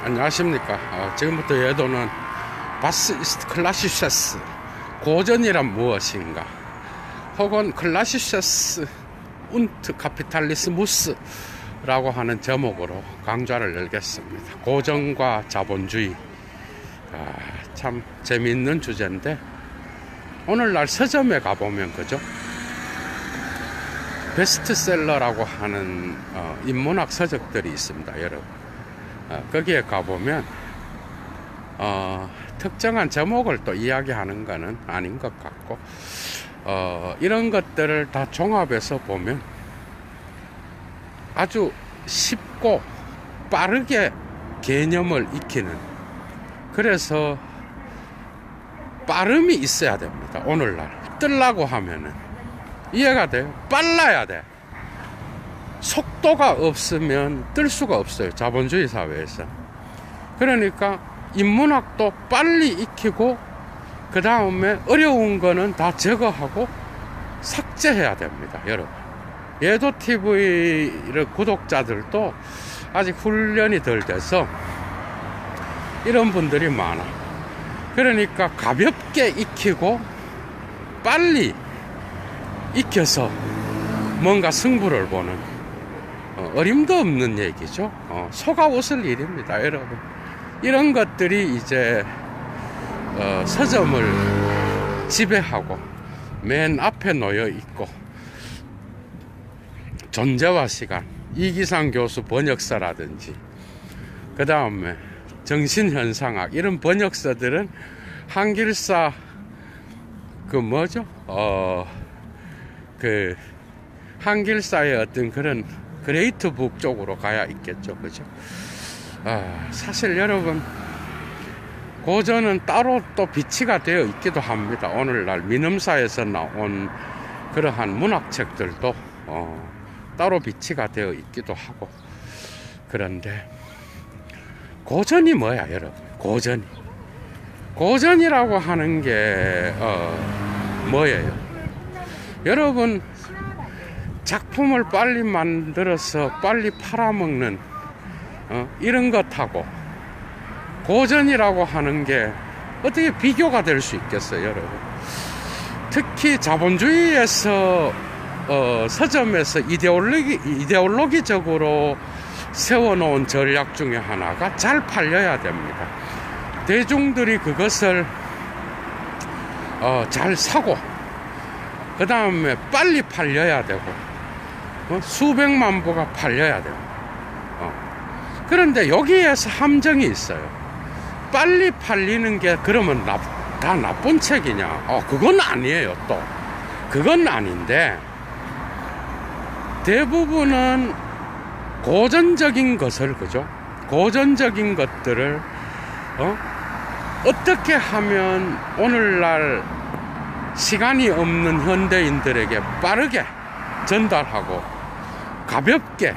안녕하십니까. 지금부터 예도는 바스 이스트 클라시세스 고전이란 무엇인가, 혹은 클라시세스 운트 카피탈리스무스 라고 하는 제목으로 강좌를 열겠습니다. 고전과 자본주의, 참 재미있는 주제인데, 오늘날 서점에 가보면 그죠, 베스트셀러라고 하는 인문학 서적들이 있습니다, 여러분. 거기에 가보면 특정한 제목을 또 이야기하는 거는 아닌 것 같고, 이런 것들을 다 종합해서 보면 아주 쉽고 빠르게 개념을 익히는, 그래서 빠름이 있어야 됩니다. 오늘날 뜨려고 하면은 이해가 돼요. 빨라야 돼. 속도가 없으면 뜰 수가 없어요, 자본주의 사회에서. 그러니까 인문학도 빨리 익히고, 그 다음에 어려운 거는 다 제거하고 삭제해야 됩니다, 여러분. 예도TV 구독자들도 아직 훈련이 덜 돼서 이런 분들이 많아. 그러니까 가볍게 익히고 빨리 익혀서 뭔가 승부를 보는, 어림도 없는 얘기죠. 속아 웃을 일입니다, 여러분. 이런 것들이 이제 서점을 지배하고 맨 앞에 놓여 있고, 존재와 시간, 이기상 교수 번역서라든지, 그 다음에 정신현상학, 이런 번역서들은 한길사 한길사의 어떤 그런 그레이트 북 쪽으로 가야 있겠죠, 그죠? 사실 여러분, 고전은 따로 또 비치가 되어 있기도 합니다. 오늘날 민음사에서 나온 그러한 문학책들도 따로 비치가 되어 있기도 하고. 그런데 고전이 뭐야, 여러분? 고전이라고 하는 게 뭐예요? 여러분, 작품을 빨리 만들어서 빨리 팔아먹는 이런 것하고 고전이라고 하는 게 어떻게 비교가 될 수 있겠어요, 여러분? 특히 자본주의에서 서점에서 이데올로기적으로 세워놓은 전략 중에 하나가 잘 팔려야 됩니다. 대중들이 그것을 잘 사고, 그 다음에 빨리 팔려야 되고, 수백만 부가 팔려야 되고. 그런데 여기에서 함정이 있어요. 빨리 팔리는 게 그러면 다 나쁜 책이냐? 그건 아니에요. 또 그건 아닌데, 대부분은 고전적인 것을, 그죠? 고전적인 것들을 어떻게 하면 오늘날 시간이 없는 현대인들에게 빠르게 전달하고 가볍게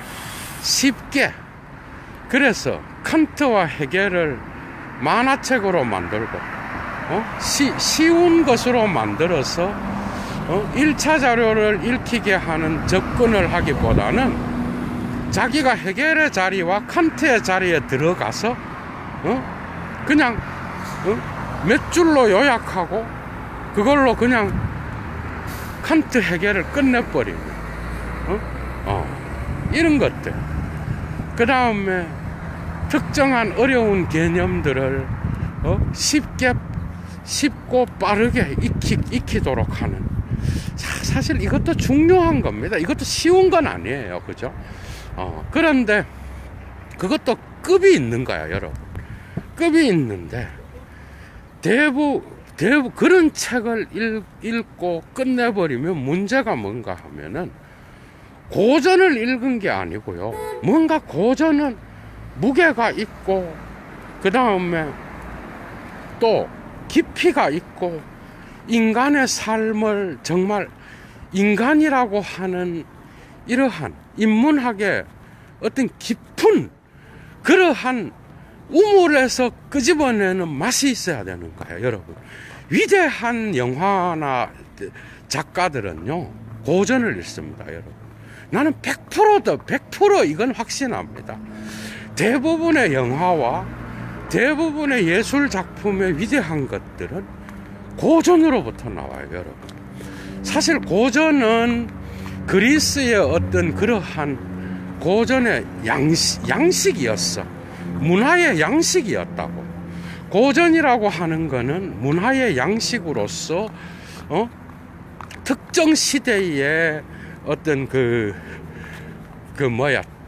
쉽게, 그래서 칸트와 헤겔을 만화책으로 만들고 쉬운 것으로 만들어서 1차 자료를 읽히게 하는 접근을 하기보다는 자기가 헤겔의 자리와 칸트의 자리에 들어가서 그냥 몇 줄로 요약하고 그걸로 그냥 칸트 헤겔을 끝내버리는 이런 것들. 그 다음에 특정한 어려운 개념들을 쉽고 빠르게 익히도록 하는, 사실 이것도 중요한 겁니다. 이것도 쉬운 건 아니에요, 그죠? 그런데 그것도 급이 있는 거야, 여러분. 급이 있는데 대부분 그런 책을 읽고 끝내버리면 문제가 뭔가 하면은, 고전을 읽은 게 아니고요, 뭔가 고전은 무게가 있고, 그 다음에 또 깊이가 있고, 인간의 삶을 정말 인간이라고 하는 이러한 인문학의 어떤 깊은 그러한 우물에서 끄집어내는 맛이 있어야 되는 거예요, 여러분. 위대한 영화나 작가들은요, 고전을 읽습니다, 여러분. 나는 100% 이건 확신합니다. 대부분의 영화와 대부분의 예술 작품의 위대한 것들은 고전으로부터 나와요, 여러분. 사실 고전은 그리스의 어떤 그러한 고전의 양식이었어. 문화의 양식이었다고. 고전이라고 하는 거는 문화의 양식으로서 특정 시대의 어떤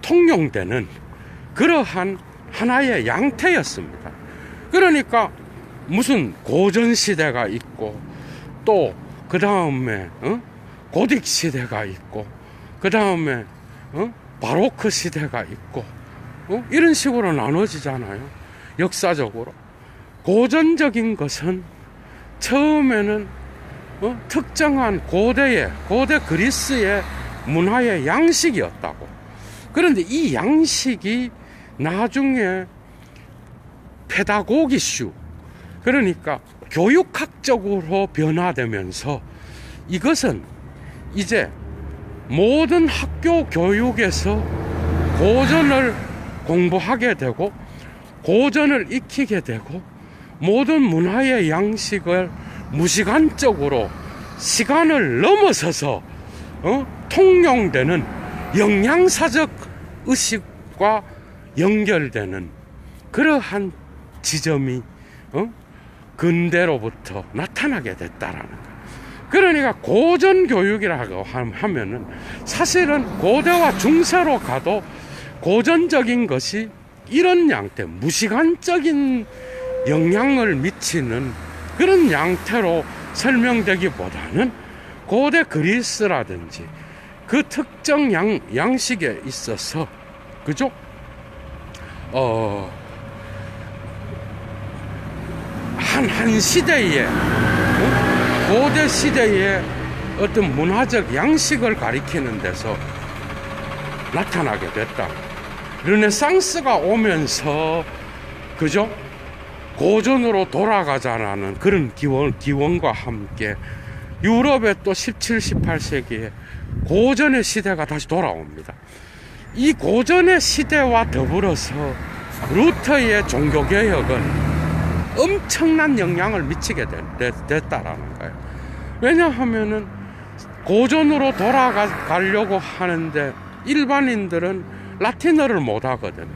통용되는 그러한 하나의 양태였습니다. 그러니까 무슨 고전 시대가 있고, 또 그 다음에 고딕 시대가 있고, 그 다음에 바로크 시대가 있고, 이런 식으로 나눠지잖아요. 역사적으로 고전적인 것은 처음에는 특정한 고대 그리스의 문화의 양식이었다고. 그런데 이 양식이 나중에 페다고기슈, 그러니까 교육학적으로 변화되면서 이것은 이제 모든 학교 교육에서 고전을 공부하게 되고, 고전을 익히게 되고, 모든 문화의 양식을 무시간적으로 시간을 넘어서서 통용되는 영양사적 의식과 연결되는 그러한 지점이 근대로부터 나타나게 됐다라는 거예요. 그러니까 고전 교육이라고 하면은 사실은 고대와 중세로 가도 고전적인 것이 이런 양태, 무시간적인 영향을 미치는 그런 양태로 설명되기보다는 고대 그리스라든지 그 특정 양식에 있어서, 그죠? 한 시대에, 고대 시대의 어떤 문화적 양식을 가리키는 데서 나타나게 됐다. 르네상스가 오면서, 그죠? 고전으로 돌아가자라는 그런 기원과 함께 유럽의 또 17, 18세기에 고전의 시대가 다시 돌아옵니다. 이 고전의 시대와 더불어서 루터의 종교개혁은 엄청난 영향을 미치게 됐다라는 거예요. 왜냐하면은 고전으로 돌아가려고 하는데 일반인들은 라틴어를 못 하거든.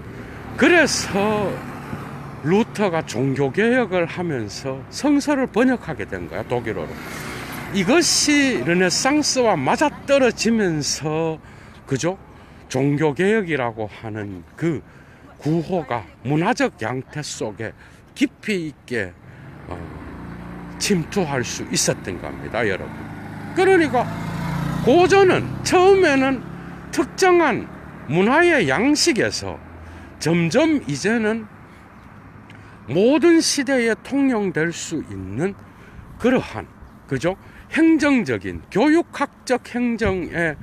그래서 루터가 종교개혁을 하면서 성서를 번역하게 된 거야, 독일어로. 이것이 르네상스와 맞아떨어지면서, 그죠? 종교개혁이라고 하는 그 구호가 문화적 양태 속에 깊이 있게 침투할 수 있었던 겁니다, 여러분. 그러니까 고전은 처음에는 특정한 문화의 양식에서 점점 이제는 모든 시대에 통용될 수 있는 그러한, 그죠? 행정적인, 교육학적 행정에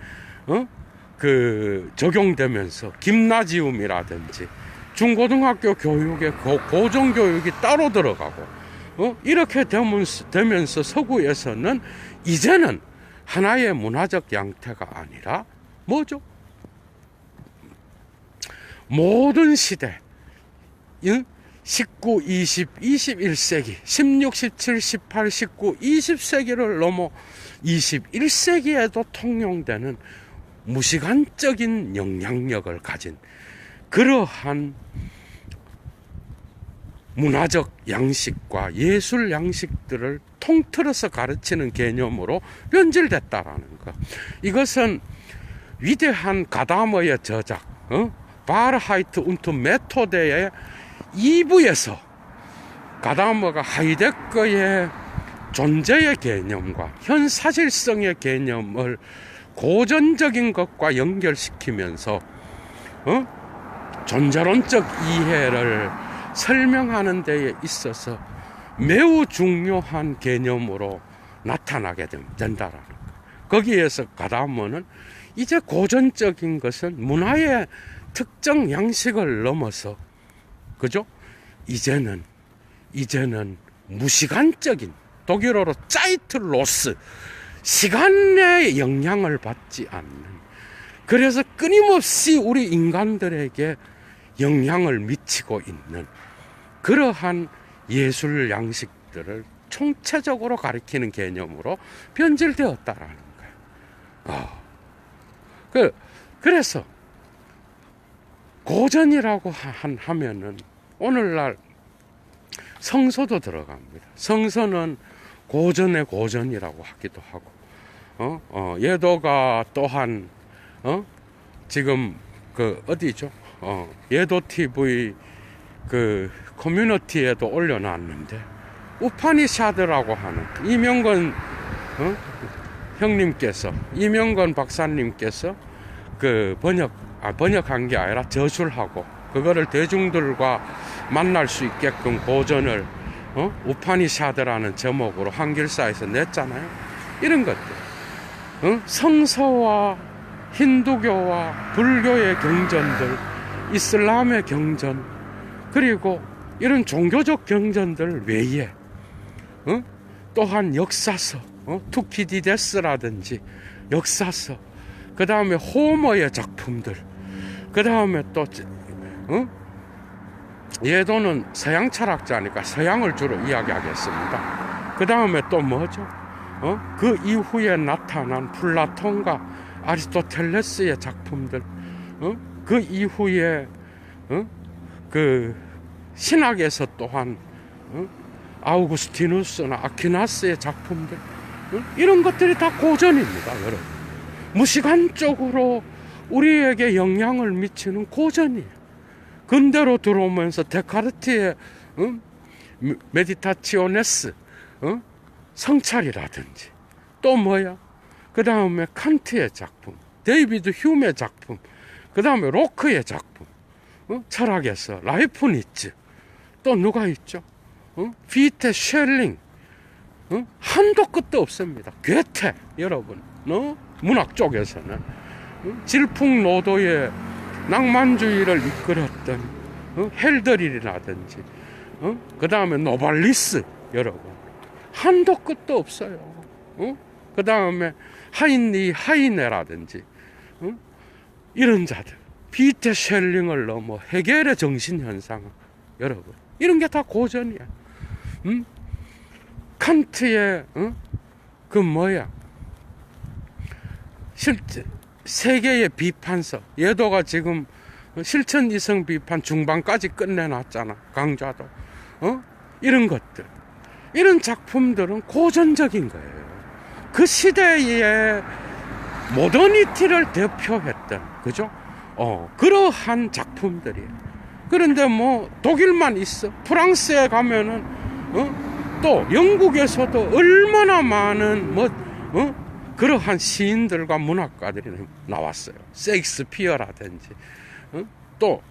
적용되면서 김나지움이라든지 중고등학교 교육에 고전교육이 따로 들어가고, 이렇게 되면서 서구에서는 이제는 하나의 문화적 양태가 아니라 뭐죠? 모든 시대, 19, 20, 21세기, 16, 17, 18, 19, 20세기를 넘어 21세기에도 통용되는 무시간적인 영향력을 가진 그러한 문화적 양식과 예술 양식들을 통틀어서 가르치는 개념으로 변질됐다라는 것. 이것은 위대한 가다머의 저작, 바르하이트 운트 메토데의 2부에서 가다머가 하이데거의 존재의 개념과 현사실성의 개념을 고전적인 것과 연결시키면서 존재론적 이해를 설명하는 데에 있어서 매우 중요한 개념으로 나타나게 된다라는 거예요. 거기에서 가다머는 이제 고전적인 것은 문화의 특정 양식을 넘어서, 그죠? 이제는 무시간적인, 독일어로 짜이트로스, 시간의 영향을 받지 않는, 그래서 끊임없이 우리 인간들에게 영향을 미치고 있는 그러한 예술 양식들을 총체적으로 가리키는 개념으로 변질되었다라는 거예요. 그래서 고전이라고 하면은 오늘날 성서도 들어갑니다. 성서는 고전의 고전이라고 하기도 하고, 예도가 또한, 지금 어디죠? 예도 TV 커뮤니티에도 올려놨는데, 우파니샤드라고 하는 이명건, 형님께서, 이명건 박사님께서 번역한 게 아니라 저술하고, 그거를 대중들과 만날 수 있게끔 고전을, 우파니샤드라는 제목으로 한글사에서 냈잖아요. 이런 것들. 성서와 힌두교와 불교의 경전들, 이슬람의 경전, 그리고 이런 종교적 경전들 외에, 또한 역사서, 투키디데스라든지 역사서, 그 다음에 호머의 작품들, 그 다음에 또, 예도는 서양 철학자니까 서양을 주로 이야기하겠습니다. 그 다음에 또 뭐죠? 그 이후에 나타난 플라톤과 아리스토텔레스의 작품들, 그 이후에, 그 신학에서 또한, 아우구스티누스나 아퀴나스의 작품들, 이런 것들이 다 고전입니다, 여러분. 무시간적으로 우리에게 영향을 미치는 고전이에요. 근대로 들어오면서 데카르트의 메디타치오네스, 성찰이라든지, 또 뭐야? 그 다음에 칸트의 작품, 데이비드 휴메의 작품, 그 다음에 로크의 작품, 철학에서 라이프니츠, 또 누가 있죠? 피테 쉘링, 한도 끝도 없습니다. 괴테, 여러분, 문학 쪽에서는 질풍노도의 낭만주의를 이끌었던 헬더릴이라든지, 그 다음에 노발리스, 여러분, 한도 끝도 없어요. 그 다음에 하이네라든지, 이런 자들, 피테 쉘링을 넘어 헤겔의 정신현상, 여러분, 이런 게 다 고전이야. 칸트의 그 뭐야, 세계의 비판서, 예도가 지금 실천 이성 비판 중반까지 끝내놨잖아, 강좌도. 이런 것들, 이런 작품들은 고전적인 거예요. 그 시대의 모더니티를 대표했던, 그죠? 그러한 작품들이에요. 그런데 뭐 독일만 있어, 프랑스에 가면은 또 영국에서도 얼마나 많은 그러한 시인들과 문학가들이 나왔어요. 셰익스피어라든지, 또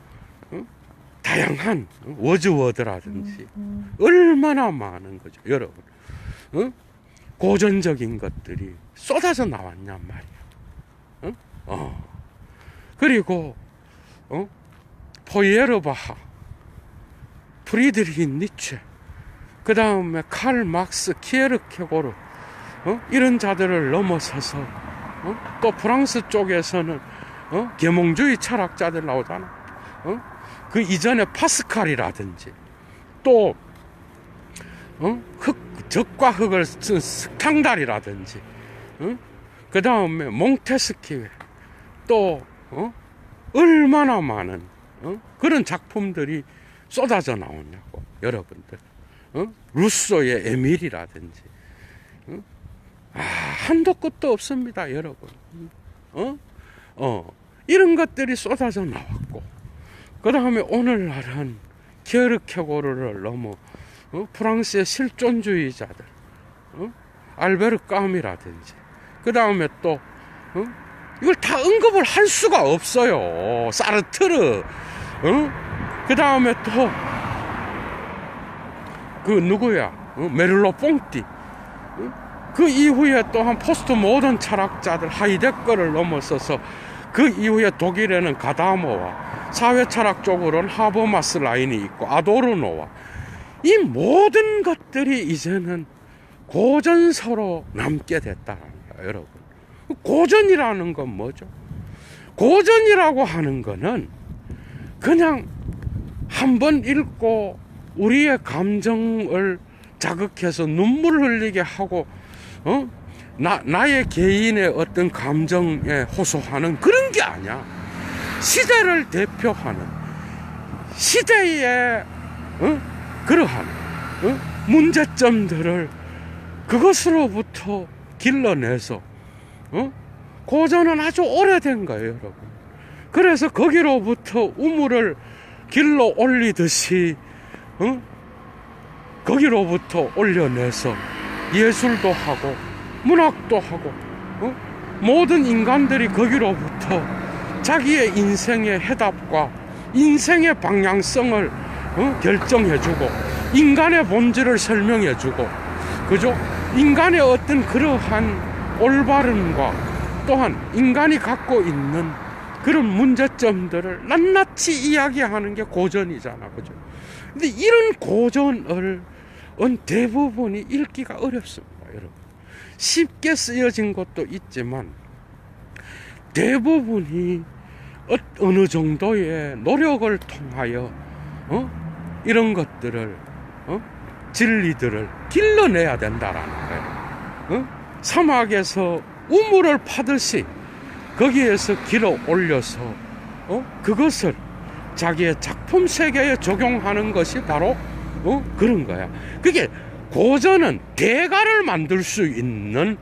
다양한 워즈워드라든지, 얼마나 많은 거죠, 여러분. 고전적인 것들이 쏟아져 나왔냔 말이야. 그리고 포이에르바하, 프리드리히 니체, 그 다음에 칼 막스, 키에르케고르, 이런 자들을 넘어서서 또 프랑스 쪽에서는 계몽주의 철학자들 나오잖아. 그 이전에 파스칼이라든지, 또 적과 흙을 쓴 스탕달이라든지, 그 다음에 몽테스키웨, 또 얼마나 많은 그런 작품들이 쏟아져 나오냐고, 여러분들. 루소의 에밀이라든지, 한도 끝도 없습니다, 여러분. 이런 것들이 쏟아져 나왔고, 그 다음에 오늘날은 키에르케고르를 넘어 프랑스의 실존주의자들, 알베르 까미라든지, 그 다음에 또 이걸 다 언급을 할 수가 없어요. 사르트르, 그 다음에 또 그 누구야, 메를로 뽕띠, 그 이후에 또한 포스트 모던 철학자들, 하이데거를 넘어서서 그 이후에 독일에는 가다모와 사회 철학 쪽으로는 하버마스 라인이 있고 아도르노와, 이 모든 것들이 이제는 고전서로 남게 됐다는 거예요, 여러분. 고전이라는 건 뭐죠? 고전이라고 하는 거는 그냥 한번 읽고 우리의 감정을 자극해서 눈물 흘리게 하고 나의 개인의 어떤 감정에 호소하는 그런 게 아니야. 시대를 대표하는 시대의 그러한 문제점들을 그것으로부터 길러내서 고전은 아주 오래된 거예요, 여러분. 그래서 거기로부터 우물을 길러 올리듯이 거기로부터 올려내서 예술도 하고 문학도 하고 모든 인간들이 거기로부터 자기의 인생의 해답과 인생의 방향성을 결정해주고 인간의 본질을 설명해주고, 그죠? 인간의 어떤 그러한 올바름과 또한 인간이 갖고 있는 그런 문제점들을 낱낱이 이야기하는 게 고전이잖아, 그죠? 근데 이런 고전을 대부분이 읽기가 어렵습니다, 여러분. 쉽게 쓰여진 것도 있지만 대부분이 어느 정도의 노력을 통하여 이런 것들을 진리들을 길러내야 된다라는 거예요. 사막에서 우물을 파듯이 거기에서 길어 올려서 그것을 자기의 작품 세계에 적용하는 것이 바로 그런 거야. 그게 고전은 대가를 만들 수 있는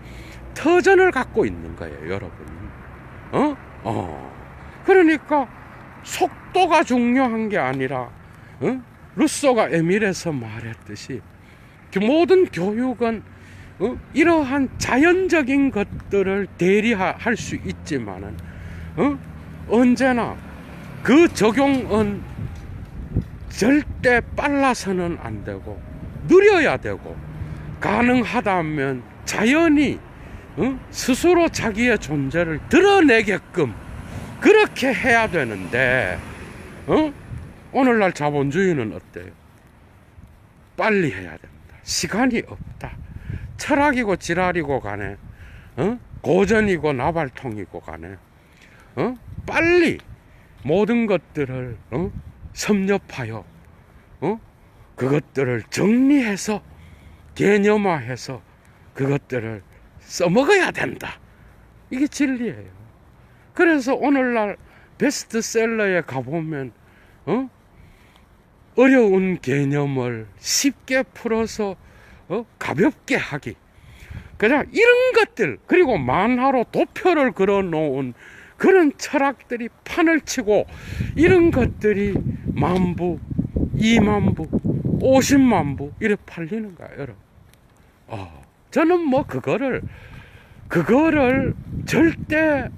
터전을 갖고 있는 거예요, 여러분. 그러니까 속도가 중요한 게 아니라 루소가 에밀에서 말했듯이 모든 교육은 이러한 자연적인 것들을 대리할 수 있지만은 언제나 그 적용은 절대 빨라서는 안 되고 느려야 되고, 가능하다면 자연이 스스로 자기의 존재를 드러내게끔 그렇게 해야 되는데 오늘날 자본주의는 어때요? 빨리 해야 된다. 시간이 없다. 철학이고 지랄이고 간에 고전이고 나발통이고 간에 빨리 모든 것들을 섭렵하여 그것들을 정리해서 개념화해서 그것들을 써먹어야 된다. 이게 진리예요. 그래서 오늘날 베스트셀러에 가보면 어려운 개념을 쉽게 풀어서 가볍게 하기, 그냥 이런 것들, 그리고 만화로 도표를 걸어놓은 그런 철학들이 판을 치고 이런 것들이 10,000부, 20,000부, 500,000부 이렇게 팔리는 거야, 여러분. 저는 뭐 그거를 절대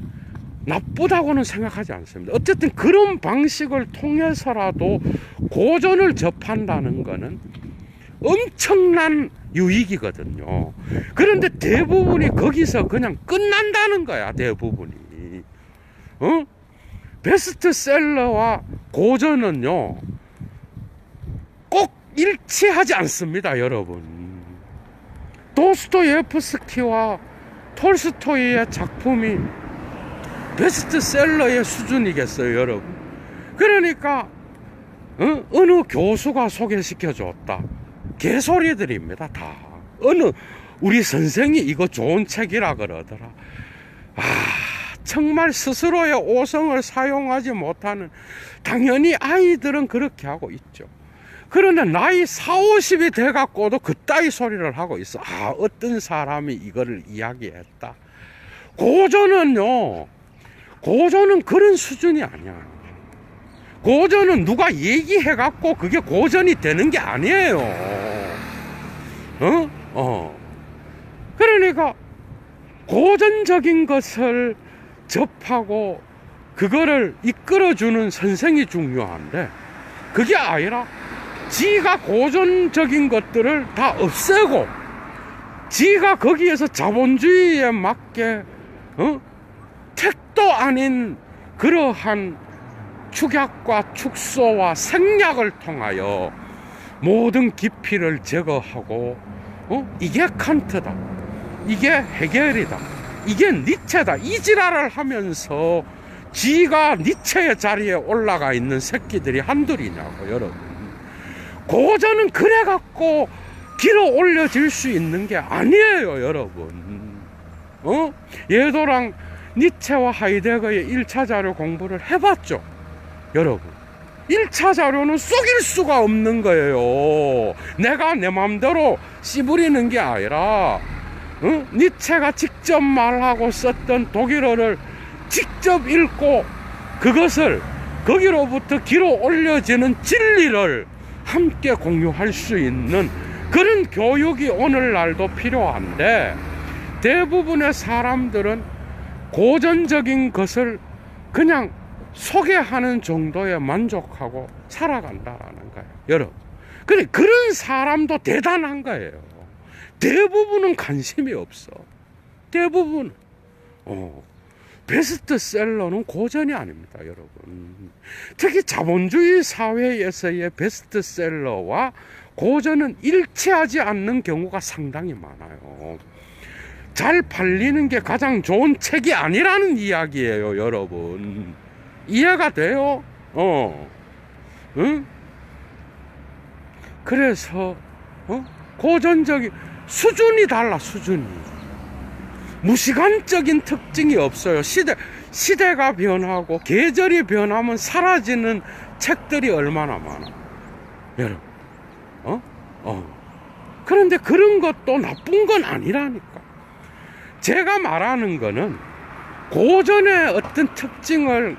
나쁘다고는 생각하지 않습니다. 어쨌든 그런 방식을 통해서라도 고전을 접한다는 거는 엄청난 유익이거든요. 그런데 대부분이 거기서 그냥 끝난다는 거야, 대부분이. 베스트셀러와 고전은요 꼭 일치하지 않습니다, 여러분. 도스토예프스키와 톨스토이의 작품이 베스트셀러의 수준이겠어요, 여러분? 그러니까 어느 교수가 소개시켜줬다, 개소리들입니다, 다. 우리 선생이 이거 좋은 책이라 그러더라. 정말 스스로의 오성을 사용하지 못하는, 당연히 아이들은 그렇게 하고 있죠. 그런데 나이 40, 50이 돼갖고도 그따위 소리를 하고 있어. 어떤 사람이 이거를 이야기했다. 고전은 그런 수준이 아니야. 고전은 누가 얘기해갖고 그게 고전이 되는 게 아니에요. 그러니까 고전적인 것을 접하고 그거를 이끌어주는 선생이 중요한데, 그게 아니라 지가 고전적인 것들을 다 없애고 지가 거기에서 자본주의에 맞게 택도 아닌 그러한 축약과 축소와 생략을 통하여 모든 깊이를 제거하고 이게 칸트다, 이게 헤겔이다, 이게 니체다, 이 지랄을 하면서 지가 니체의 자리에 올라가 있는 새끼들이 한둘이냐고, 여러분. 고전은 그래갖고 길어 올려질 수 있는 게 아니에요, 여러분. 예도랑 니체와 하이데거의 1차 자료 공부를 해봤죠, 여러분. 1차 자료는 속일 수가 없는 거예요. 내가 내 마음대로 씨부리는 게 아니라 니체가 직접 말하고 썼던 독일어를 직접 읽고 그것을 거기로부터 길어 올려지는 진리를 함께 공유할 수 있는 그런 교육이 오늘날도 필요한데, 대부분의 사람들은 고전적인 것을 그냥 소개하는 정도에 만족하고 살아간다라는 거예요, 여러분. 그래, 그런 사람도 대단한 거예요. 대부분은 관심이 없어. 대부분. 베스트셀러는 고전이 아닙니다, 여러분. 특히 자본주의 사회에서의 베스트셀러와 고전은 일치하지 않는 경우가 상당히 많아요. 잘 팔리는 게 가장 좋은 책이 아니라는 이야기예요, 여러분. 이해가 돼요? 응? 그래서 고전적인 수준이 달라, 수준이. 무시간적인 특징이 없어요. 시대가 변하고 계절이 변하면 사라지는 책들이 얼마나 많아, 여러분. 그런데 그런 것도 나쁜 건 아니라니까. 제가 말하는 거는 고전의 어떤 특징을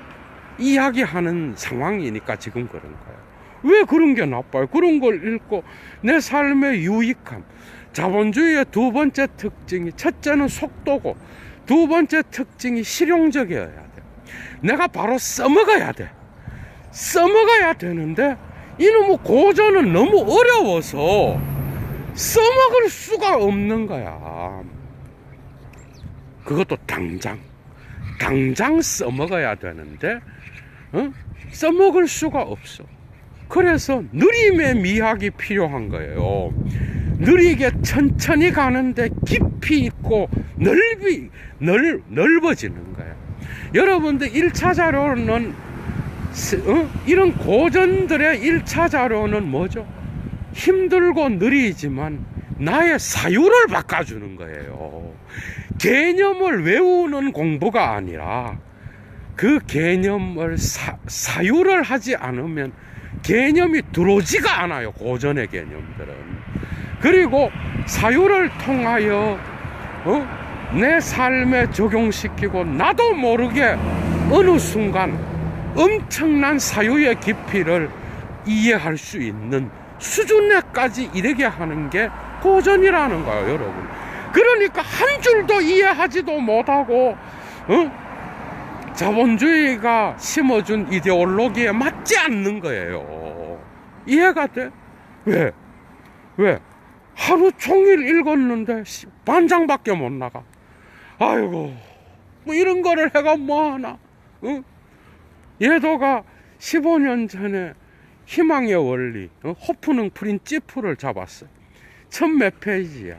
이야기하는 상황이니까 지금 그런 거예요. 왜 그런 게 나빠요? 그런 걸 읽고 내 삶의 유익함. 자본주의의 두 번째 특징이, 첫째는 속도고 두 번째 특징이 실용적이어야 돼. 내가 바로 써먹어야 돼. 써먹어야 되는데 이놈의 고전은 너무 어려워서 써먹을 수가 없는 거야. 그것도 당장 써먹어야 되는데 써먹을 수가 없어. 그래서 느림의 미학이 필요한 거예요. 느리게 천천히 가는데 깊이 있고 넓어지는 거예요. 여러분들 1차 자료는 이런 고전들의 1차 자료는 뭐죠? 힘들고 느리지만 나의 사유를 바꿔주는 거예요. 개념을 외우는 공부가 아니라 그 개념을 사유를 하지 않으면 개념이 들어오지가 않아요, 고전의 개념들은. 그리고 사유를 통하여 내 삶에 적용시키고 나도 모르게 어느 순간 엄청난 사유의 깊이를 이해할 수 있는 수준에까지 이르게 하는 게 고전이라는 거예요, 여러분. 그러니까 한 줄도 이해하지도 못하고 자본주의가 심어준 이데올로기에 맞지 않는 거예요. 이해가 돼? 왜? 하루 종일 읽었는데 반장밖에 못 나가. 아이고, 뭐 이런 거를 해가 뭐하나. 예도가 15년 전에 희망의 원리, 호프능 프린치프를 잡았어요. 천 몇 페이지야.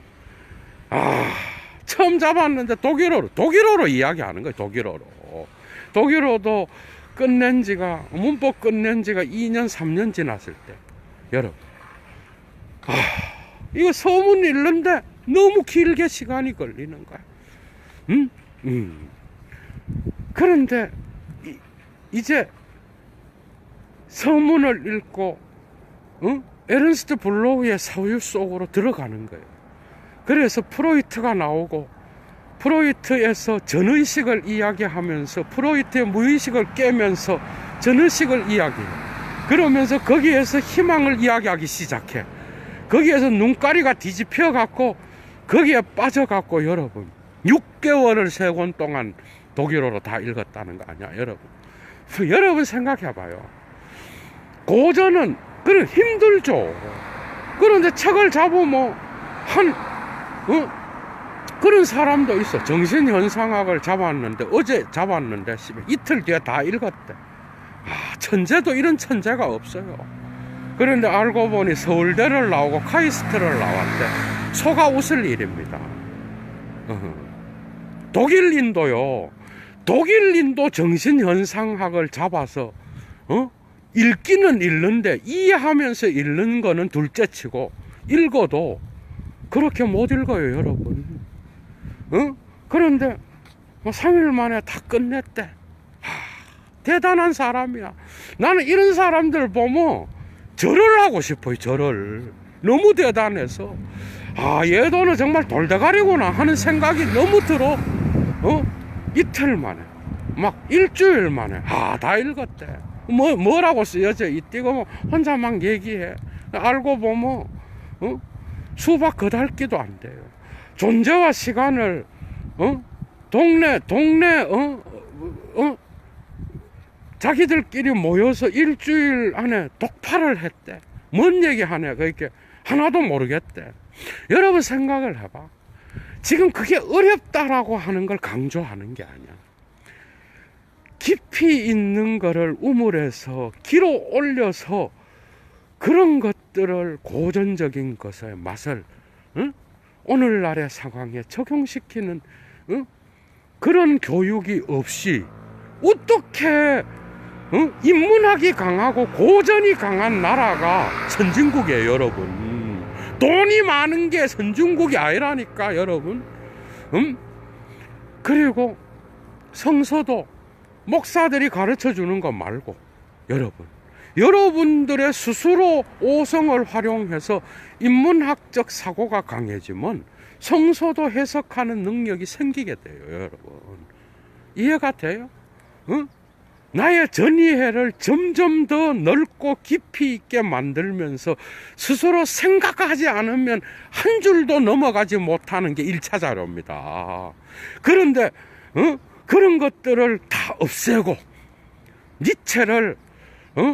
처음 잡았는데 독일어로 이야기하는 거예요. 독일어도 끝낸 지가, 문법 끝낸 지가 2년 3년 지났을 때, 여러분, 이거 서문 읽는데 너무 길게 시간이 걸리는 거야. 그런데 이제 서문을 읽고 에른스트 블로우의 사유 속으로 들어가는 거예요. 그래서 프로이트가 나오고, 프로이트에서 전의식을 이야기하면서 프로이트의 무의식을 깨면서 전의식을 이야기해. 그러면서 거기에서 희망을 이야기하기 시작해. 거기에서 눈가리가 뒤집혀 갖고 거기에 빠져 갖고, 여러분 6개월을 3권 동안 독일어로 다 읽었다는 거 아니야, 여러분. 여러분 생각해 봐요. 고전은 그래 힘들죠. 그런데 책을 잡으면 그런 사람도 있어. 정신현상학을 잡았는데, 어제 잡았는데 이틀 뒤에 다 읽었대. 천재도 이런 천재가 없어요. 그런데 알고 보니 서울대를 나오고 카이스트를 나왔대. 소가 웃을 일입니다. 독일인도 정신현상학을 잡아서 읽기는 읽는데 이해하면서 읽는 거는 둘째치고 읽어도 그렇게 못 읽어요, 여러분. 그런데 3일 만에 다 끝냈대. 대단한 사람이야. 나는 이런 사람들 보면 절을 하고 싶어요, 절을. 너무 대단해서. 얘도는 정말 돌대가리구나 하는 생각이 너무 들어. 이틀 만에, 막 일주일 만에, 다 읽었대. 뭐라고 쓰여져? 이띠고 혼자 막 얘기해. 알고 보면, 수박 거달기도 안 돼요. 존재와 시간을, 동네, 자기들끼리 모여서 일주일 안에 독파를 했대. 뭔 얘기 하냐? 그렇게 하나도 모르겠대. 여러분 생각을 해봐. 지금 그게 어렵다라고 하는 걸 강조하는 게 아니야. 깊이 있는 거를 우물에서 길어 올려서 그런 것들을 고전적인 것의 맛을 오늘날의 상황에 적용시키는 그런 교육이 없이 어떻게 인문학이 강하고 고전이 강한 나라가 선진국이에요, 여러분. 돈이 많은 게 선진국이 아니라니까, 여러분. 그리고 성서도 목사들이 가르쳐 주는 거 말고, 여러분들의 스스로 오성을 활용해서 인문학적 사고가 강해지면 성서도 해석하는 능력이 생기게 돼요, 여러분. 이해가 돼요? 나의 전이해를 점점 더 넓고 깊이 있게 만들면서 스스로 생각하지 않으면 한 줄도 넘어가지 못하는 게 1차 자료입니다. 그런데 그런 것들을 다 없애고 니체를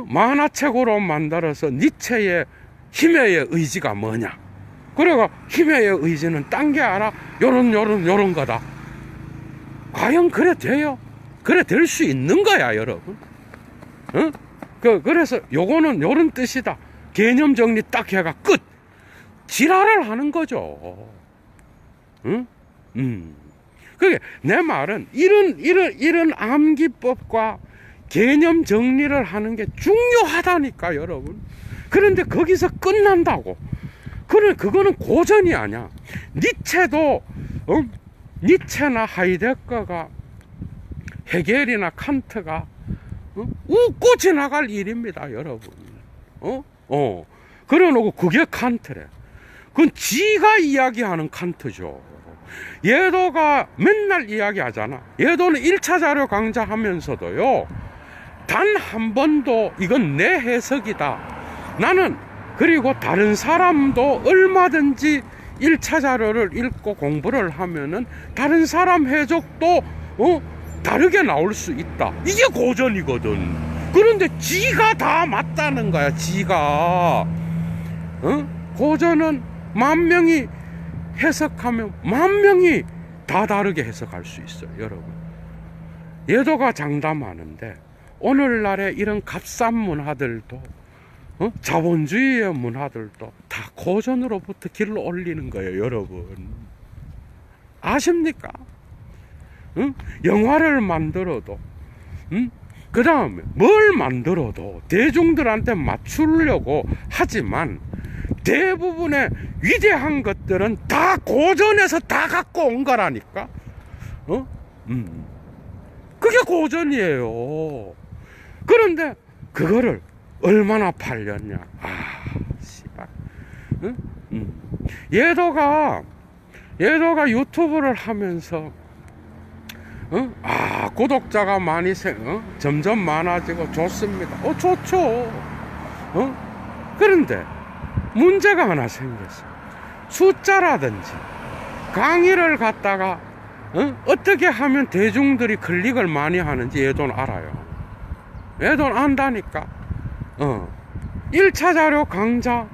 만화책으로 만들어서 니체의 힘의 의지가 뭐냐? 그래가 힘의 의지는 딴 게 아니라 요런 거다. 과연 그래 돼요? 그래 될 수 있는 거야, 여러분. 그래서 요거는 요런 뜻이다. 개념 정리 딱 해가 끝. 지랄을 하는 거죠. 그게 내 말은 이런 암기법과 개념 정리를 하는 게 중요하다니까, 여러분. 그런데 거기서 끝난다고. 그거는 고전이 아니야. 니체도 니체나 하이데거가 헤겔이나 칸트가 웃고 지나갈 일입니다, 여러분. 그래놓고 그게 칸트래. 그건 지가 이야기하는 칸트죠. 예도가 맨날 이야기하잖아. 예도는 1차 자료 강좌하면서도요, 단 한 번도 이건 내 해석이다. 나는 그리고 다른 사람도 얼마든지 1차 자료를 읽고 공부를 하면은 다른 사람 해석도 다르게 나올 수 있다. 이게 고전이거든. 그런데 지가 다 맞다는 거야, 지가. 고전은 10,000명이 해석하면 10,000명이 다 다르게 해석할 수 있어요, 여러분. 예도가 장담하는데 오늘날의 이런 값싼 문화들도 자본주의의 문화들도 다 고전으로부터 길을 올리는 거예요, 여러분. 아십니까? 영화를 만들어도 그 다음에 뭘 만들어도 대중들한테 맞추려고 하지만 대부분의 위대한 것들은 다 고전에서 다 갖고 온 거라니까. 그게 고전이에요. 그런데 그거를 얼마나 팔렸냐. 씨발. 예도가 유튜브를 하면서 구독자가 많이 점점 많아지고 좋습니다. 좋죠. 그런데 문제가 하나 생겼어. 숫자라든지 강의를 갖다가 어떻게 하면 대중들이 클릭을 많이 하는지 얘도 알아요. 얘도 안다니까. 1차 자료 강좌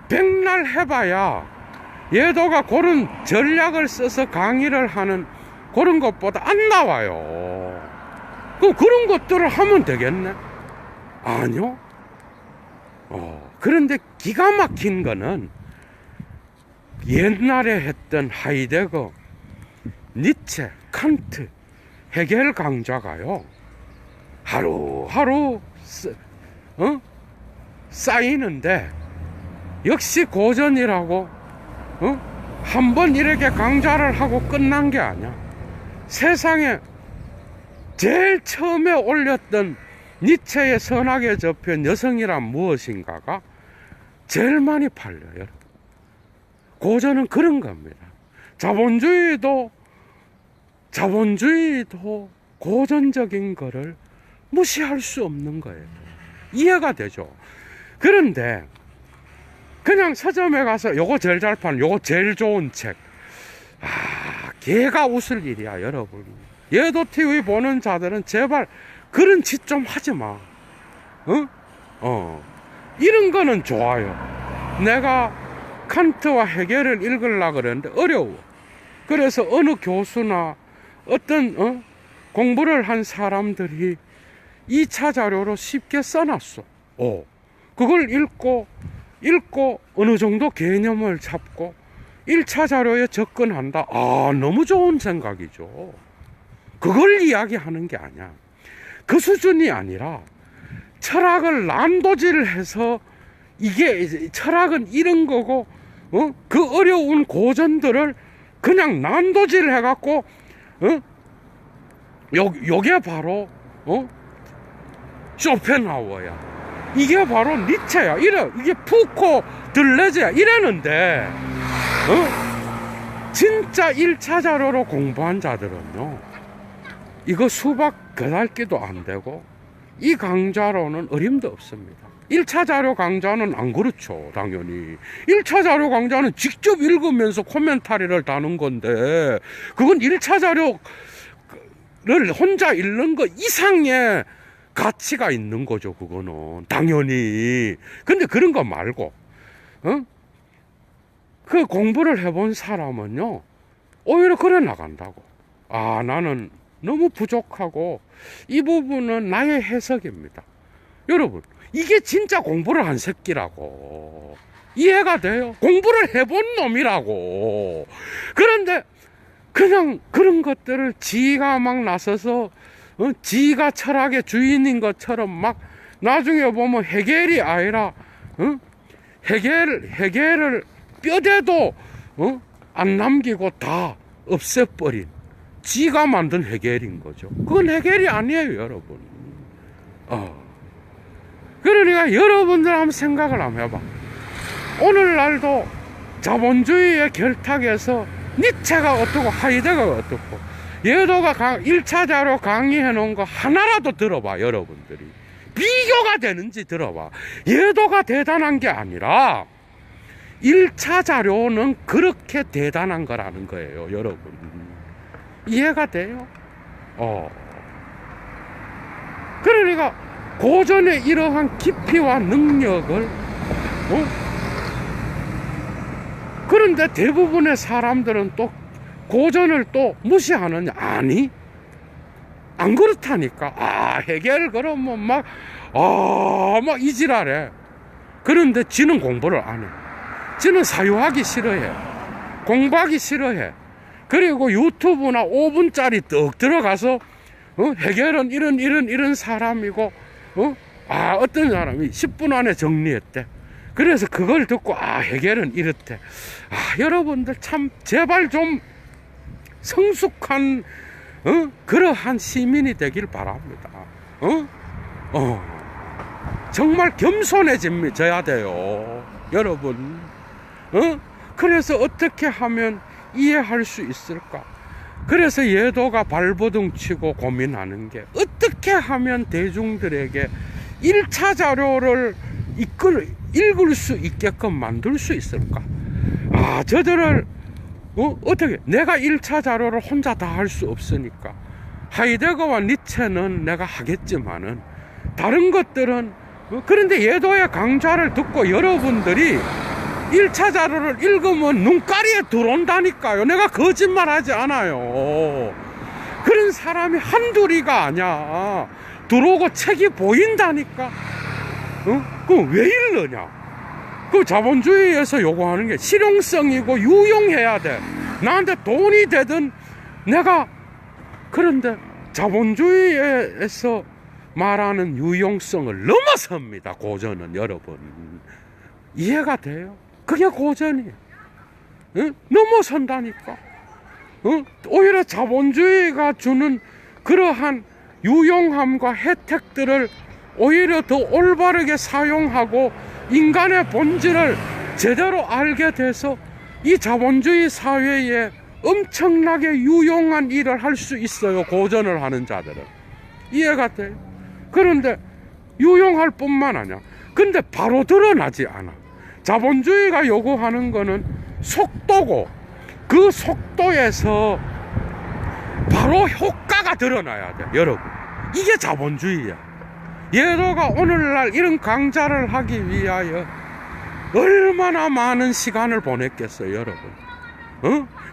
100날 해봐야 얘도가 그런 전략을 써서 강의를 하는 그런 것보다 안 나와요. 그런 것들을 하면 되겠네? 아니요. 그런데 기가 막힌 거는 옛날에 했던 하이데거, 니체, 칸트, 헤겔 강좌가요, 하루하루 쌓이는데, 역시 고전이라고 한번 이렇게 강좌를 하고 끝난 게 아니야. 세상에 제일 처음에 올렸던 니체의 선악의 저편 여성이란 무엇인가가 제일 많이 팔려요. 고전은 그런 겁니다. 자본주의도 고전적인 거를 무시할 수 없는 거예요. 이해가 되죠? 그런데 그냥 서점에 가서 요거 제일 잘 파는, 요거 제일 좋은 책, 걔가 웃을 일이야, 여러분. 예도 TV 보는 자들은 제발 그런 짓 좀 하지 마. 이런 거는 좋아요. 내가 칸트와 헤겔을 읽으려고 그랬는데 어려워. 그래서 어느 교수나 어떤 공부를 한 사람들이 2차 자료로 쉽게 써놨어. 그걸 읽고 어느 정도 개념을 잡고 1차 자료에 접근한다. 너무 좋은 생각이죠. 그걸 이야기하는 게 아니야. 그 수준이 아니라 철학을 난도질해서 이게 철학은 이런 거고 그 어려운 고전들을 그냥 난도질 해갖고 요게 바로 쇼펜하우어야. 이게 바로 니체야. 이게 푸코, 들레즈야. 이러는데 진짜 1차 자료로 공부한 자들은요, 이거 수박 거달기도 안 되고 이 강좌로는 어림도 없습니다. 1차 자료 강좌는 안 그렇죠. 당연히 1차 자료 강좌는 직접 읽으면서 코멘타리를 다는 건데, 그건 1차 자료를 혼자 읽는 거 이상의 가치가 있는 거죠. 그거는 당연히. 근데 그런 거 말고 그 공부를 해본 사람은요, 오히려 그래 나간다고. 나는 너무 부족하고 이 부분은 나의 해석입니다. 여러분, 이게 진짜 공부를 한 새끼라고. 이해가 돼요? 공부를 해본 놈이라고. 그런데 그냥 그런 것들을 지가 막 나서서 지가 철학의 주인인 것처럼 막 나중에 보면 헤겔이 아니라 헤겔을 뼈대도 안 남기고 다 없애버린 지가 만든 헤겔인 거죠. 그건 헤겔이 아니에요, 여러분. 그러니까 여러분들 한번 생각을 한번 해봐. 오늘날도 자본주의의 결탁에서 니체가 어떻고 하이데거가 어떻고 예도가 1차 자료 강의해 놓은 거 하나라도 들어봐. 여러분들이 비교가 되는지 들어봐. 예도가 대단한 게 아니라 1차 자료는 그렇게 대단한 거라는 거예요, 여러분. 이해가 돼요? 그러니까 고전의 이러한 깊이와 능력을 그런데 대부분의 사람들은 또 고전을 또 무시하느냐? 아니, 안 그렇다니까. 헤겔 그러면 막 이지랄해. 그런데 지는 공부를 안 해. 지는 사유하기 싫어해. 공부하기 싫어해. 그리고 유튜브나 5분짜리 떡 들어가서 헤겔은 이런 사람이고 어떤 사람이 10분 안에 정리했대. 그래서 그걸 듣고 헤겔은 이렇대. 여러분들 참 제발 좀 성숙한 그러한 시민이 되길 바랍니다. 정말 겸손해져야 돼요, 여러분. 그래서 어떻게 하면 이해할 수 있을까? 그래서 예도가 발버둥 치고 고민하는 게, 어떻게 하면 대중들에게 1차 자료를 읽을 수 있게끔 만들 수 있을까? 저들을 어떻게, 내가 1차 자료를 혼자 다 할 수 없으니까 하이데거와 니체는 내가 하겠지만은 다른 것들은 그런데 예도의 강좌를 듣고 여러분들이 1차 자료를 읽으면 눈가리에 들어온다니까요. 내가 거짓말하지 않아요. 그런 사람이 한둘이가 아니야. 들어오고 책이 보인다니까. 그럼 왜 읽느냐? 그 자본주의에서 요구하는 게 실용성이고 유용해야 돼. 나한테 돈이 되든 내가. 그런데 자본주의에서 말하는 유용성을 넘어섭니다. 고전은 여러분. 이해가 돼요? 그게 고전이에요. 응? 넘어선다니까. 응? 오히려 자본주의가 주는 그러한 유용함과 혜택들을 오히려 더 올바르게 사용하고 인간의 본질을 제대로 알게 돼서 이 자본주의 사회에 엄청나게 유용한 일을 할 수 있어요. 고전을 하는 자들은. 이해가 돼요? 그런데 유용할 뿐만 아니야. 근데 바로 드러나지 않아. 자본주의가 요구하는 거는 속도고, 그 속도에서 바로 효과가 드러나야 돼, 여러분. 이게 자본주의야. 예도가 오늘날 이런 강좌를 하기 위하여 얼마나 많은 시간을 보냈겠어요, 여러분.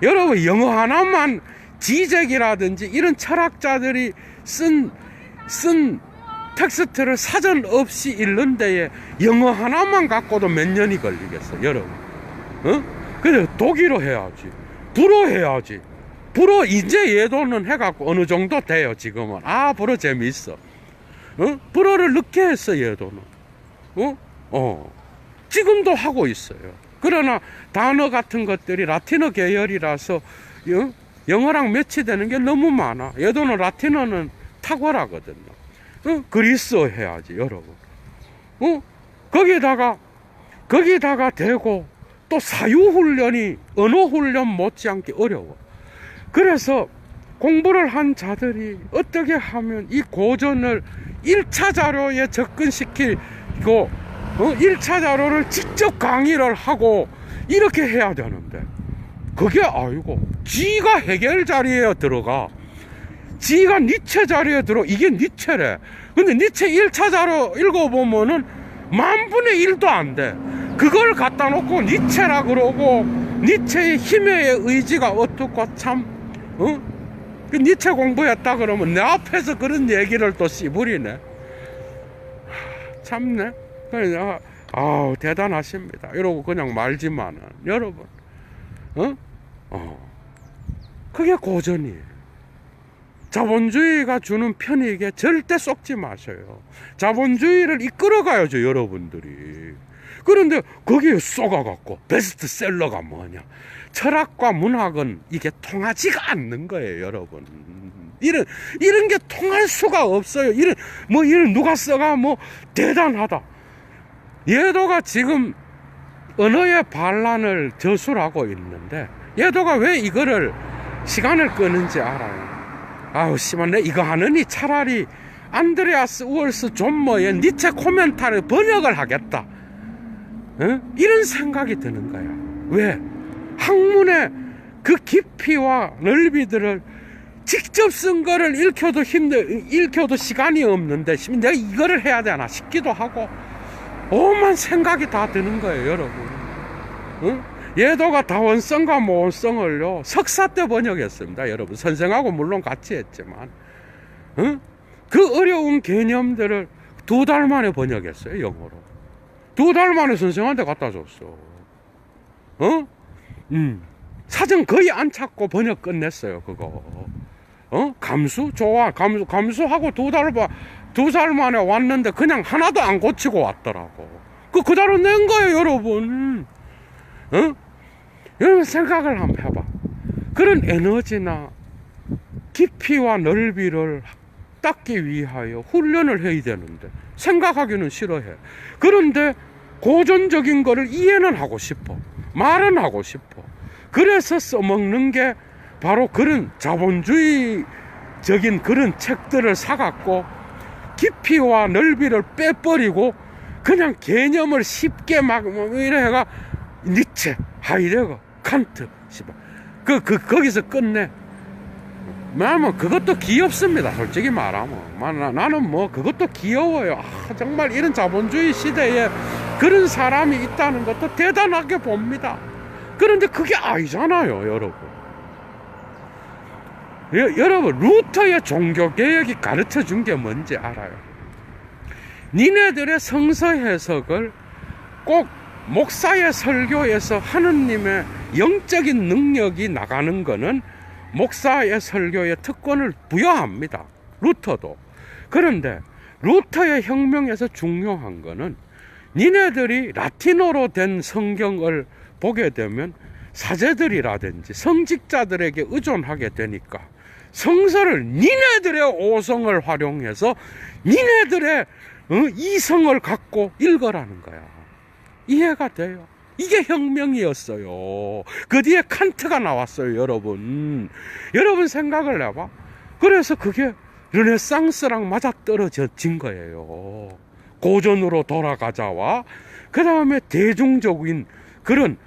여러분, 영어 하나만 지적이라든지 이런 철학자들이 쓴 텍스트를 사전 없이 읽는 데에 영어 하나만 갖고도 몇 년이 걸리겠어요, 여러분. 그래, 독일어 해야지. 불어 해야지. 불어 이제 예도는 해갖고 어느 정도 돼요, 지금은. 아, 불어 재미있어. 불어를 늦게 했어, 예도는. 지금도 하고 있어요. 그러나 단어 같은 것들이 라틴어 계열이라서 영어랑 매치되는 게 너무 많아. 예도는 라틴어는 탁월하거든요. 그리스어 해야지, 여러분. 거기다가 대고 또 사유훈련이 언어훈련 못지않게 어려워. 그래서 공부를 한 자들이 어떻게 하면 이 고전을 1차 자료에 접근시키고 1차 자료를 직접 강의를 하고 이렇게 해야 되는데, 그게 아니고 지가 해겔 자리에 들어가, 지가 니체 자리에 들어. 이게 니체래. 근데 니체 1차 자료 읽어보면은 10,000분의 1도 안 돼. 그걸 갖다 놓고 니체라 그러고, 니체의 힘의 의지가 어떻고, 참, 그 니체 공부했다 그러면 내 앞에서 그런 얘기를 또 씨부리네. 참네. 그냥, 아우, 대단하십니다. 이러고 그냥 말지만은, 여러분, 그게 고전이에요. 자본주의가 주는 편익에 절대 쏙지 마셔요. 자본주의를 이끌어가야죠, 여러분들이. 그런데 거기에 쏘가갖고 베스트셀러가 뭐냐. 철학과 문학은 이게 통하지가 않는 거예요, 여러분. 이런 게 통할 수가 없어요. 이런 누가 써가 대단하다. 예도가 지금 언어의 반란을 저술하고 있는데, 예도가 왜 이거를 시간을 끄는지 알아요. 아우, 씨발, 내 이거 하느니 차라리 안드레아스 우얼스 존머의 니체 코멘타를 번역을 하겠다. 이런 생각이 드는 거야. 왜? 학문의 그 깊이와 넓이들을 직접 쓴 거를 읽혀도 시간이 없는데, 내가 이거를 해야 되나 싶기도 하고, 오만 생각이 다 드는 거예요, 여러분. 예도가 다원성과 모원성을요, 석사 때 번역했습니다, 여러분. 선생하고 물론 같이 했지만. 그 어려운 개념들을 2달 만에 번역했어요, 영어로. 2달 만에 선생한테 갖다 줬어. 사전 거의 안 찾고 번역 끝냈어요, 그거. 감수? 좋아. 감수하고 2달 만에 왔는데 그냥 하나도 안 고치고 왔더라고. 그대로 낸 거예요, 여러분. 여러분 생각을 한번 해봐. 그런 에너지나 깊이와 넓이를 닦기 위하여 훈련을 해야 되는데 생각하기는 싫어해. 그런데 고전적인 거를 이해는 하고 싶어. 말은 하고 싶어. 그래서 써먹는 게 바로 그런 자본주의적인 그런 책들을 사갖고 깊이와 넓이를 빼버리고 그냥 개념을 쉽게 막 이래 해가 니체, 하이데거, 칸트, 거기서 끝내. 왜냐면 그것도 귀엽습니다, 솔직히 말하면. 나는 그것도 귀여워요. 정말 이런 자본주의 시대에 그런 사람이 있다는 것도 대단하게 봅니다. 그런데 그게 아니잖아요, 여러분. 여러분, 루터의 종교개혁이 가르쳐 준 게 뭔지 알아요? 니네들의 성서 해석을 꼭 목사의 설교에서 하느님의 영적인 능력이 나가는 거는 목사의 설교에 특권을 부여합니다, 루터도. 그런데 루터의 혁명에서 중요한 거는 니네들이 라틴어로 된 성경을 보게 되면 사제들이라든지 성직자들에게 의존하게 되니까 성서를 니네들의 오성을 활용해서 니네들의 이성을 갖고 읽으라는 거야. 이해가 돼요? 이게 혁명이었어요. 그 뒤에 칸트가 나왔어요, 여러분. 여러분 생각을 해봐. 그래서 그게 르네상스랑 맞아떨어진 거예요. 고전으로 돌아가자와 그 다음에 대중적인 그런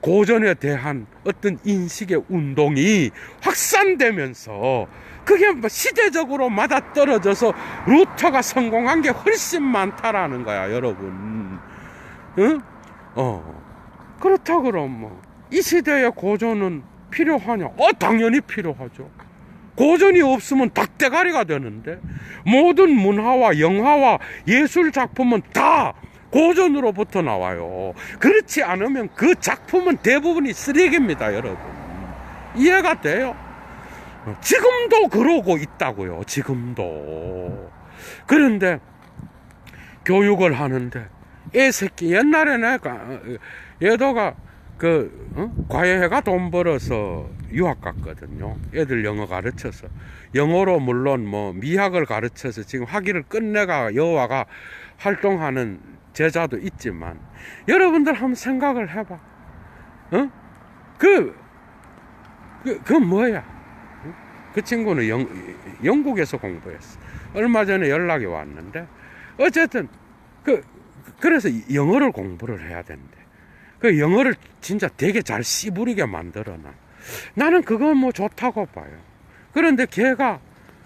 고전에 대한 어떤 인식의 운동이 확산되면서 그게 시대적으로 맞아떨어져서 루터가 성공한 게 훨씬 많다라는 거야, 여러분. 응? 그렇다 그러면 이 시대의 고전은 필요하냐? 당연히 필요하죠. 고전이 없으면 닭대가리가 되는데 모든 문화와 영화와 예술 작품은 다 고전으로부터 나와요. 그렇지 않으면 그 작품은 대부분이 쓰레기입니다, 여러분. 이해가 돼요? 지금도 그러고 있다고요. 지금도. 그런데 교육을 하는데 애새끼 옛날에 내가 얘도가 과외회가 돈 벌어서 유학 갔거든요. 애들 영어 가르쳐서 영어로 물론 뭐 미학을 가르쳐서 지금 학위를 끝내가 여와가 활동하는 제자도 있지만 여러분들 한번 생각을 해봐. 그 뭐야? 그 친구는 영국에서 공부했어. 얼마 전에 연락이 왔는데 어쨌든 그래서 영어를 공부를 해야 된대. 그 영어를 진짜 되게 잘 씨부리게 만들어놔. 나는 그건 뭐 좋다고 봐요. 그런데 걔가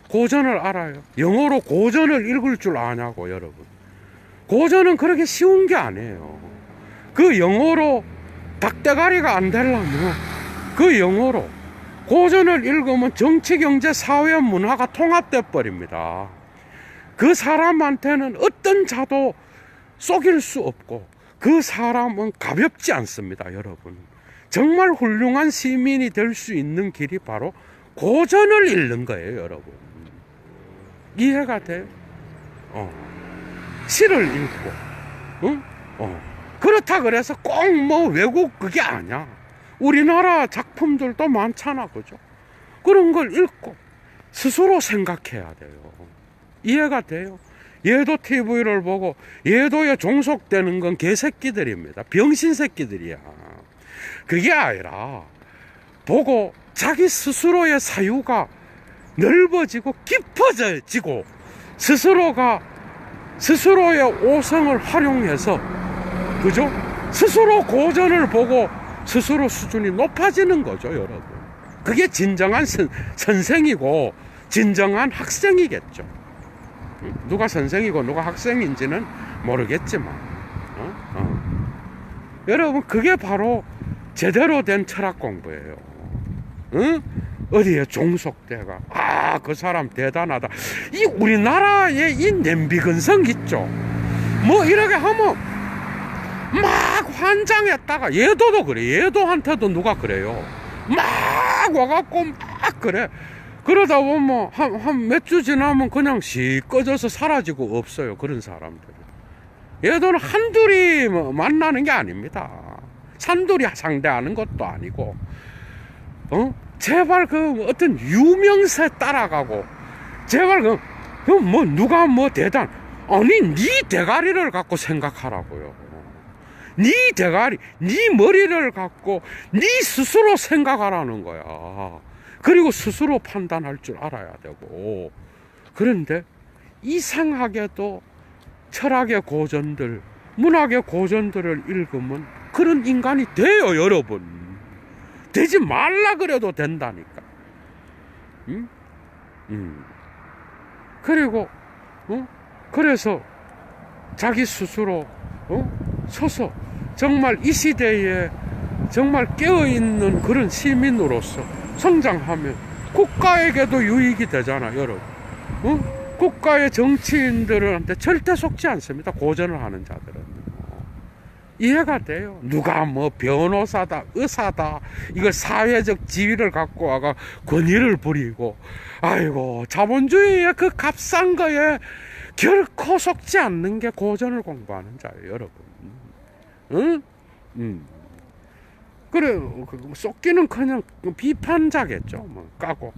고전을 알아요. 영어로 고전을 읽을 줄 아냐고, 여러분. 고전은 그렇게 쉬운 게 아니에요. 그 영어로 닭대가리가 안 되려면 그 영어로 고전을 읽으면 정치, 경제, 사회, 문화가 통합돼 버립니다. 그 사람한테는 어떤 자도 속일 수 없고 그 사람은 가볍지 않습니다, 여러분. 정말 훌륭한 시민이 될 수 있는 길이 바로 고전을 읽는 거예요, 여러분. 이해가 돼요? 시를 읽고, 그렇다 그래서 꼭 뭐 외국 그게 아니야. 우리나라 작품들도 많잖아, 그죠? 그런 걸 읽고 스스로 생각해야 돼요. 이해가 돼요? 얘도 TV를 보고 얘도에 종속되는 건 개새끼들입니다. 병신 새끼들이야. 그게 아니라 보고 자기 스스로의 사유가 넓어지고 깊어지고 스스로의 오성을 활용해서, 그죠? 스스로 고전을 보고 스스로 수준이 높아지는 거죠, 여러분. 그게 진정한 선생이고 진정한 학생이겠죠. 누가 선생이고 누가 학생인지는 모르겠지만 여러분, 그게 바로 제대로 된 철학 공부예요. 어디에 종속대가 그 사람 대단하다. 이 우리나라의 이 냄비근성 있죠. 뭐 이렇게 하면 막 환장했다가 얘도도 그래. 얘도한테도 누가 그래요. 막 와갖고 막 그래. 그러다 보면 한 몇 주 지나면 그냥 씩 꺼져서 사라지고 없어요, 그런 사람들은. 얘들은 한둘이 만나는 게 아닙니다. 산둘이 상대하는 것도 아니고, 제발 어떤 유명세 따라가고, 제발 뭐 누가 뭐 대단, 아니 네 대가리를 갖고 생각하라고요. 네 대가리, 네 머리를 갖고 네 스스로 생각하라는 거야. 그리고 스스로 판단할 줄 알아야 되고. 그런데 이상하게도 철학의 고전들, 문학의 고전들을 읽으면 그런 인간이 돼요, 여러분. 되지 말라 그래도 된다니까. 그리고 그래서 자기 스스로 서서 정말 이 시대에 정말 깨어있는 그런 시민으로서 성장하면 국가에게도 유익이 되잖아, 여러분. 국가의 정치인들한테 절대 속지 않습니다, 고전을 하는 자들은. 이해가 돼요? 누가 뭐 변호사다, 의사다, 이걸 사회적 지위를 갖고 와가 권위를 부리고, 아이고, 자본주의의 그 값싼 거에 결코 속지 않는 게 고전을 공부하는 자예요, 여러분. 응? 그래, 속기는 그냥 비판자겠죠. 뭐, 까고.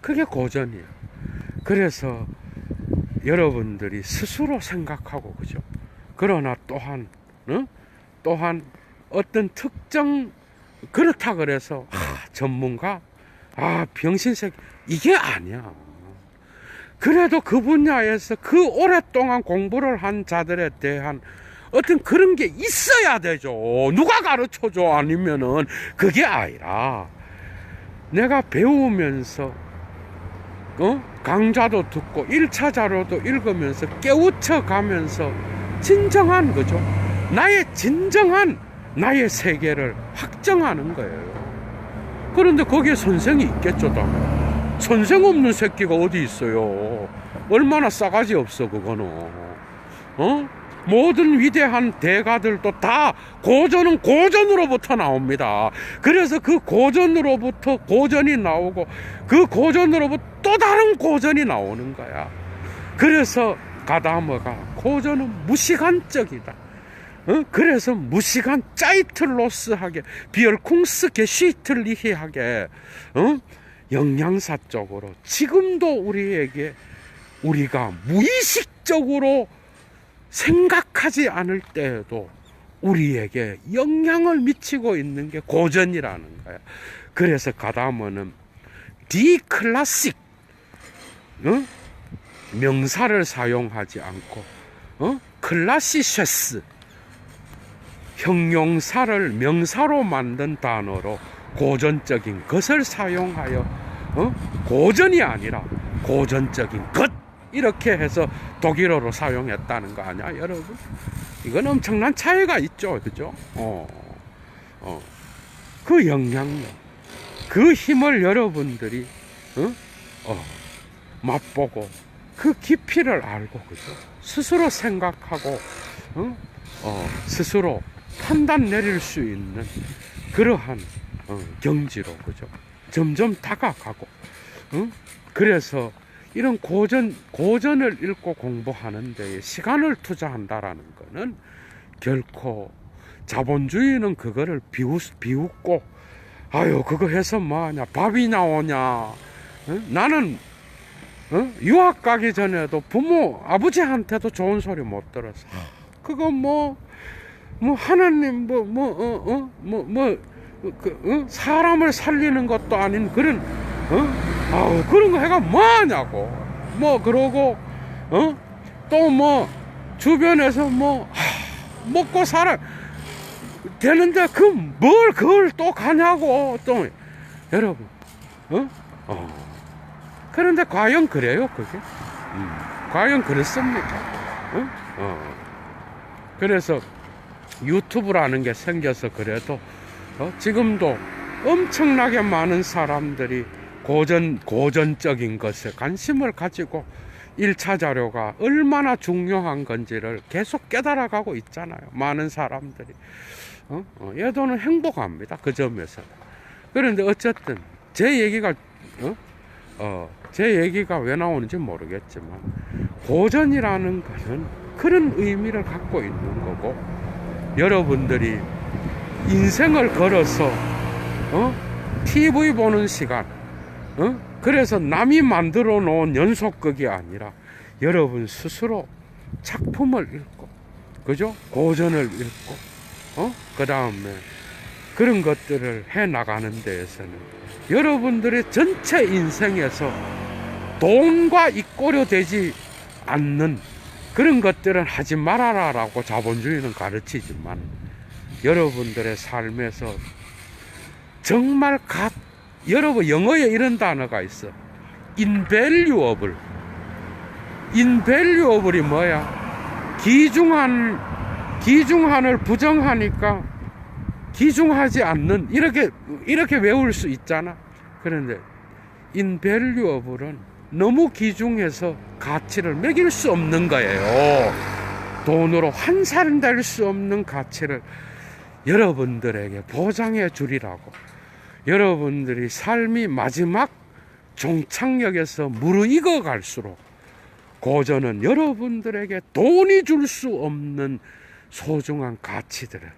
그게 고전이야. 그래서 여러분들이 스스로 생각하고, 그죠? 그러나 또한 어떤 특정, 그렇다 그래서, 전문가, 병신새끼, 이게 아니야. 그래도 그 분야에서 그 오랫동안 공부를 한 자들에 대한 어떤 그런 게 있어야 되죠. 누가 가르쳐줘? 아니면은 그게 아니라 내가 배우면서 강좌도 듣고 1차 자료도 읽으면서 깨우쳐 가면서 진정한 거죠. 나의 세계를 확정하는 거예요. 그런데 거기에 선생이 있겠죠, 당연히. 선생 없는 새끼가 어디 있어요. 얼마나 싸가지 없어, 그거는. 모든 위대한 대가들도 다 고전은 고전으로부터 나옵니다. 그래서 그 고전으로부터 고전이 나오고 그 고전으로부터 또 다른 고전이 나오는 거야. 그래서 가다머가 고전은 무시간적이다. 그래서 무시간 짜이틀로스하게 비얼쿵스 게시틀리히하게 영양사 쪽으로 지금도 우리가 무의식적으로 생각하지 않을 때에도 우리에게 영향을 미치고 있는 게 고전이라는 거야. 그래서 가다머는 디클래식 명사를 사용하지 않고 클라시셰스 형용사를 명사로 만든 단어로 고전적인 것을 사용하여 고전이 아니라 고전적인 것 이렇게 해서 독일어로 사용했다는 거 아니야, 여러분? 이건 엄청난 차이가 있죠, 그죠? 그 영향력, 그 힘을 여러분들이 맛보고 그 깊이를 알고, 그죠? 스스로 생각하고 스스로 판단 내릴 수 있는 그러한 경지로, 그죠? 점점 다가가고, 그래서 이런 고전을 읽고 공부하는 데 시간을 투자한다라는 거는 결코 자본주의는 그거를 비웃고, 아유, 그거 해서 뭐하냐, 밥이 나오냐. 나는 유학 가기 전에도 아버지한테도 좋은 소리 못 들었어. 그거 하나님 사람을 살리는 것도 아닌 그런 그런 거 해가 뭐하냐고. 그러고 또 주변에서 먹고 살아 되는데 그걸 또 가냐고. 또 여러분 그런데 과연 그래요, 그게? 과연 그렇습니까? 그래서 유튜브라는 게 생겨서 그래도 지금도 엄청나게 많은 사람들이 고전적인 것에 관심을 가지고 1차 자료가 얼마나 중요한 건지를 계속 깨달아가고 있잖아요. 많은 사람들이. 얘도는 행복합니다, 그 점에서. 그런데 어쨌든 제 얘기가 왜 나오는지 모르겠지만 고전이라는 것은 그런 의미를 갖고 있는 거고, 여러분들이 인생을 걸어서 TV 보는 시간, 그래서 남이 만들어 놓은 연속극이 아니라 여러분 스스로 작품을 읽고, 그죠? 고전을 읽고, 그 다음에 그런 것들을 해 나가는 데에서는 여러분들의 전체 인생에서 돈과 이꼬려 되지 않는 그런 것들은 하지 말아라라고 자본주의는 가르치지만, 여러분들의 삶에서 정말 여러분 영어에 이런 단어가 있어. invaluable. invaluable이 뭐야? 기중한을 부정하니까 기중하지 않는, 이렇게 외울 수 있잖아. 그런데 invaluable은 너무 기중해서 가치를 매길 수 없는 거예요. 돈으로 환산될 수 없는 가치를 여러분들에게 보장해 주리라고. 여러분들이 삶이 마지막 종착역에서 무르익어 갈수록 고전은 여러분들에게 돈이 줄 수 없는 소중한 가치들을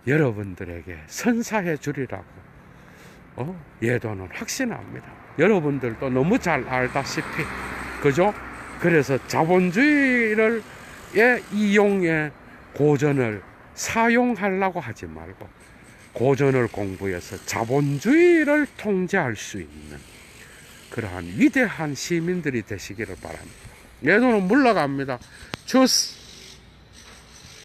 여러분들에게 선사해 주리라고 예도는 확신합니다. 여러분들도 너무 잘 알다시피 그죠? 그래서 자본주의를 이용해 고전을 사용하려고 하지 말고 고전을 공부해서 자본주의를 통제할 수 있는 그러한 위대한 시민들이 되시기를 바랍니다. 예도는 물러갑니다. 주스.